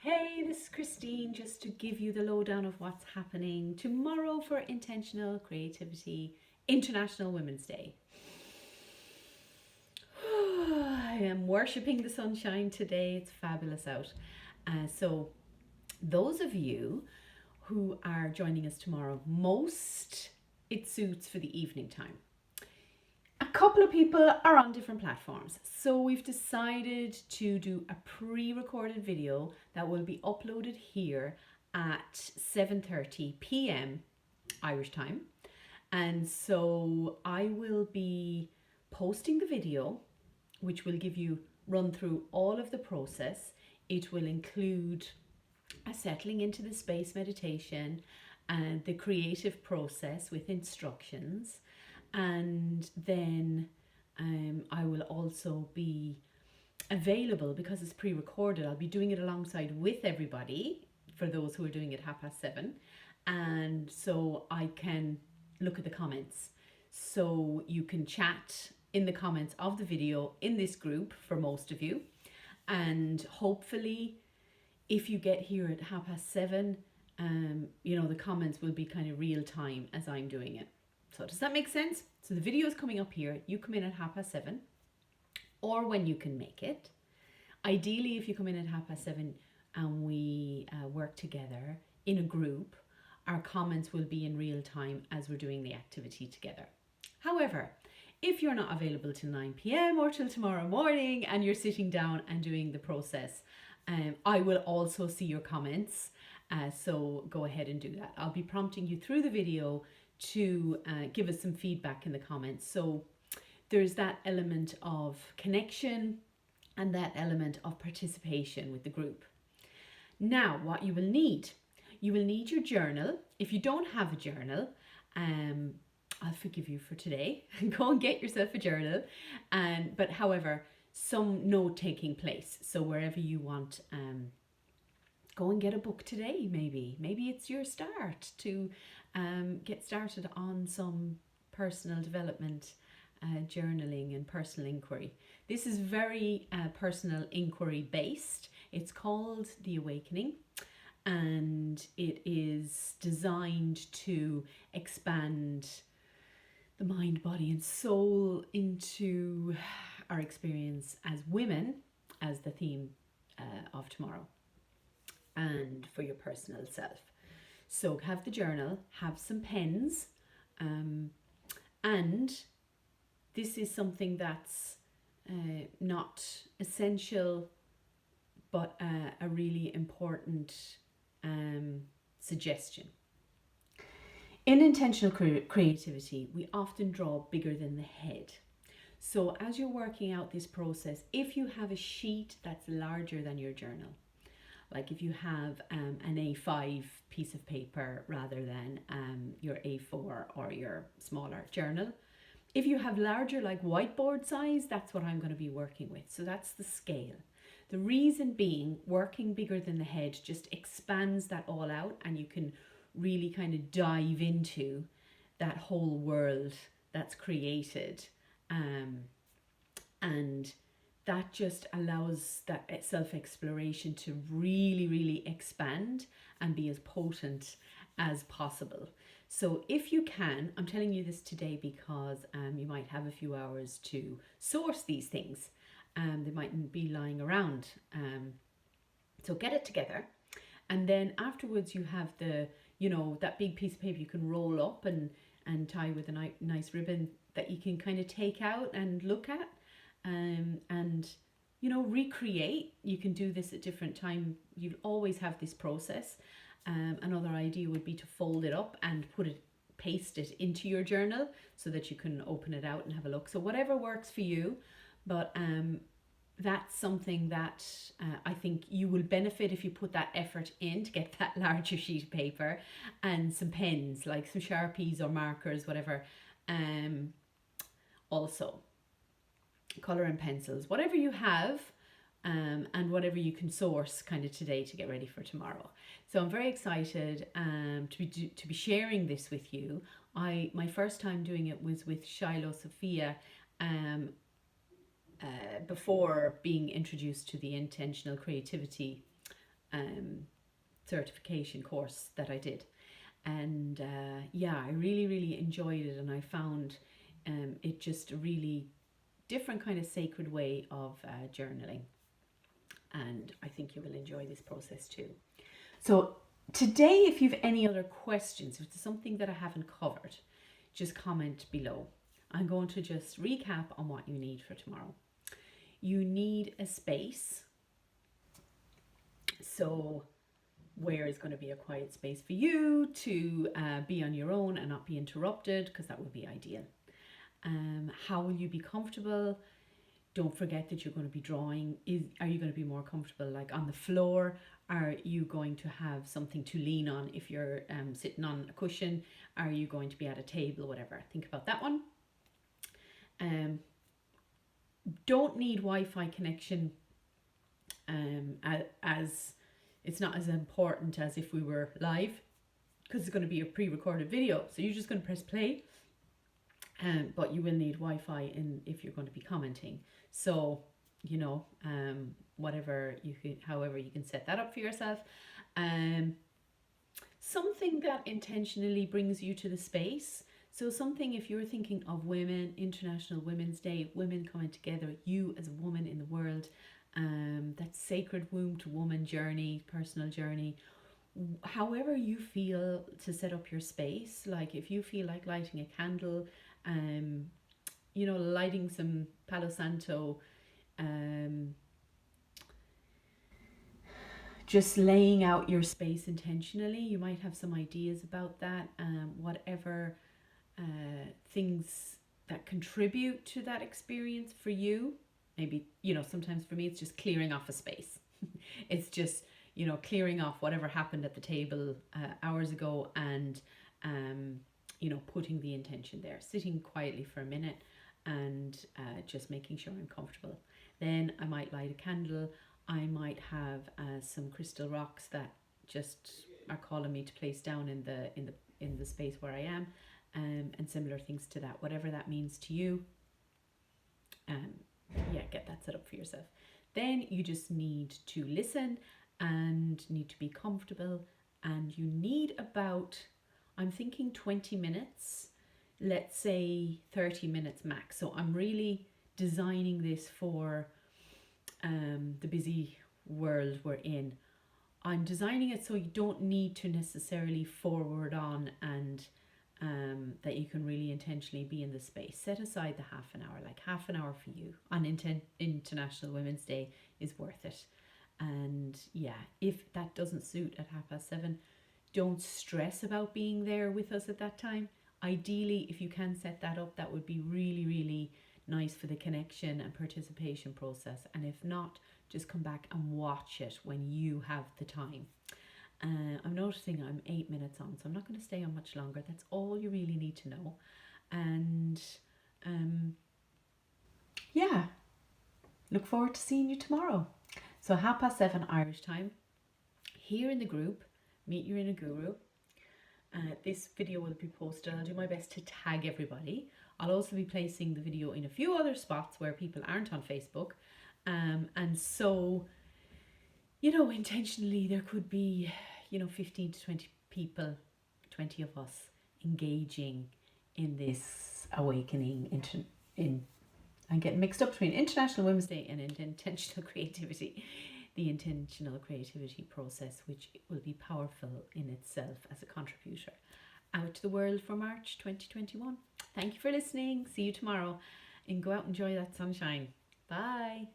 Hey, this is Christine, just to give you the lowdown of what's happening tomorrow for Intentional Creativity International Women's Day. I am worshipping the sunshine today. It's fabulous out. So those of you who are joining us tomorrow, most it suits for the evening time. A couple of people are on different platforms, so we've decided to do a pre-recorded video that will be uploaded here at 7:30 p.m. Irish time. And so I will be posting the video, which will give you run through all of the process. It will include a settling into the space meditation and the creative process with instructions. And then I will also be available, because it's pre-recorded. I'll be doing it alongside with everybody for those who are doing it 7:30, and so I can look at the comments. So you can chat in the comments of the video in this group for most of you, and hopefully if you get here at 7:30, the comments will be kind of real time as I'm doing it. So does that make sense? So the video is coming up here. You come in at 7:30, or when you can make it. Ideally, if you come in at 7:30 and we work together in a group, our comments will be in real time as we're doing the activity together. However, if you're not available till 9 p.m. or till tomorrow morning and you're sitting down and doing the process, I will also see your comments. So go ahead and do that. I'll be prompting you through the video to give us some feedback in the comments. So there's that element of connection and that element of participation with the group. Now, what you will need your journal. If you don't have a journal, I'll forgive you for today. Go and get yourself a journal. But however, some note-taking place. So wherever you want, go and get a book today, maybe. Maybe it's your start to get started on some personal development, journaling and personal inquiry. This is very personal inquiry based. It's called The Awakening, and it is designed to expand the mind, body and soul into our experience as women, as the theme of tomorrow, and for your personal self. So have the journal, have some pens, and this is something that's not essential, but a really important suggestion. In intentional creativity, we often draw bigger than the head. So as you're working out this process, if you have a sheet that's larger than your journal, like if you have an A5 piece of paper rather than your A4 or your smaller journal, if you have larger, like whiteboard size, that's what I'm going to be working with. So that's the scale. The reason being, working bigger than the head just expands that all out, and you can really kind of dive into that whole world that's created, and that just allows that self-exploration to really, really expand and be as potent as possible. So if you can, I'm telling you this today because you might have a few hours to source these things. They mightn't be lying around. So get it together. And then afterwards you have that big piece of paper you can roll up and tie with a nice ribbon that you can kind of take out and look at. And recreate. You can do this at different time. You'll always have this process. Another idea would be to fold it up and paste it into your journal so that you can open it out and have a look. So whatever works for you, but that's something that I think you will benefit if you put that effort in to get that larger sheet of paper and some pens, like some Sharpies or markers, whatever. Also, color and pencils, whatever you have, and whatever you can source kind of today to get ready for tomorrow. So I'm very excited to be sharing this with you. My first time doing it was with Shiloh Sophia before being introduced to the intentional creativity certification course that I did. And I really, really enjoyed it, and I found it just a really different kind of sacred way of journaling. And I think you will enjoy this process too. So today, if you've any other questions, if there's something that I haven't covered, just comment below. I'm going to just recap on what you need for tomorrow. You need a space. So where is going to be a quiet space for you to be on your own and not be interrupted, because that would be ideal. How will you be comfortable? Don't forget that you're going to be drawing. Are you going to be more comfortable like on the floor? Are you going to have something to lean on if you're sitting on a cushion? Are you going to be at a table? Whatever. Think about that one. Don't need Wi-Fi connection as it's not as important as if we were live, because it's going to be a pre-recorded video. So you're just going to press play. But you will need Wi-Fi if you're going to be commenting. So, you know, however you can set that up for yourself. Something that intentionally brings you to the space. So something, if you're thinking of women, International Women's Day, women coming together, you as a woman in the world, that sacred womb to woman journey, personal journey, however you feel to set up your space. Like if you feel like lighting a candle, you know, lighting some Palo Santo, just laying out your space intentionally. You might have some ideas about that. Whatever things that contribute to that experience for you. Maybe, you know, sometimes for me it's just clearing off a space. It's just, you know, clearing off whatever happened at the table hours ago, and you know, putting the intention there, sitting quietly for a minute, and just making sure I'm comfortable. Then I might light a candle. I might have some crystal rocks that just are calling me to place down in the space where I am, and similar things to that. Whatever that means to you, get that set up for yourself. Then you just need to listen and need to be comfortable, and you need about, I'm thinking 20 minutes, let's say 30 minutes max. So I'm really designing this for the busy world we're in. I'm designing it so you don't need to necessarily forward on, and that you can really intentionally be in the space. Set aside the half an hour, like half an hour for you on International Women's Day is worth it. And yeah, if that doesn't suit at 7:30, don't stress about being there with us at that time. Ideally, if you can set that up, that would be really, really nice for the connection and participation process. And if not, just come back and watch it when you have the time. I'm noticing I'm 8 minutes on, so I'm not going to stay on much longer. That's all you really need to know. And look forward to seeing you tomorrow. So 7:30 Irish time, here in the group, Meet Your Inner Guru. This video will be posted. I'll do my best to tag everybody. I'll also be placing the video in a few other spots where people aren't on Facebook. And so, you know, intentionally there could be, you know, 15 to 20 people, 20 of us engaging in this awakening. I'm getting mixed up between International Women's Day and intentional creativity. The intentional creativity process, which will be powerful in itself as a contributor out to the world for March 2021. Thank you for listening. See you tomorrow, and go out and enjoy that sunshine. Bye.